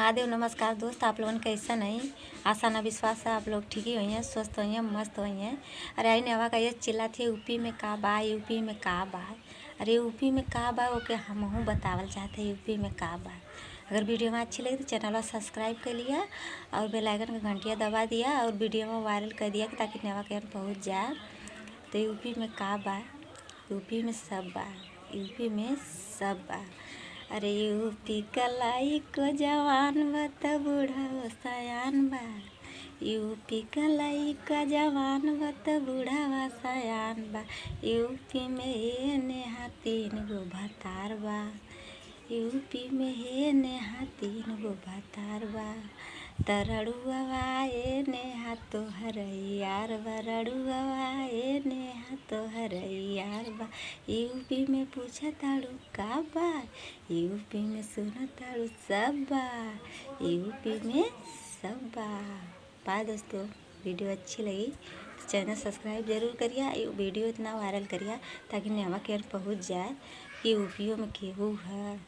महादेव। नमस्कार दोस्त, आप लोगन कैसा नहीं। आशा ना विश्वास है आप लोग ठीक ही हुई हैं, स्वस्थ हुई हैं, मस्त हुई हैं। अरे आई नेवा का ये चिल्ला थे यूपी में का बा, यूपी में का बा। अरे यूपी में का बा ओके हमहूँ बतावल चाहते यूपी में का बा। अगर वीडियो में अच्छी लगी तो चैनल को सब्सक्राइब कर लिया और बेल आइकन का घंटिया दबा दिया और वीडियो में वायरल कर दिया ताकि नेवा के पहुँच जाए। तो यूपी में का बा, यूपी में सब बा, यूपी में सब बा। अरे यूपी कलाई को जवान बा त बूढ़ा सयान बा, यूपी कलाई का जवान बा त बूढ़ा सयान बा। यूपी में हे नेहा 3 गो भतार बा, यूपी में हे नेहा 3 गो भतार बा। तरड़ुआ ए नेहा तोहर यार बा, रड़ुआ ए नेहा तोहर यार बा। यूपी में पूछा ताड़ू का बा, यूपी में सुना ताड़ू सब बा, यूपी में सब बा। दोस्तों, वीडियो अच्छी लगी तो चैनल सब्सक्राइब जरूर करिए, वीडियो इतना वायरल करिए ताकि नेवा के पहुँच जाए कि यूपीओ में केहू है।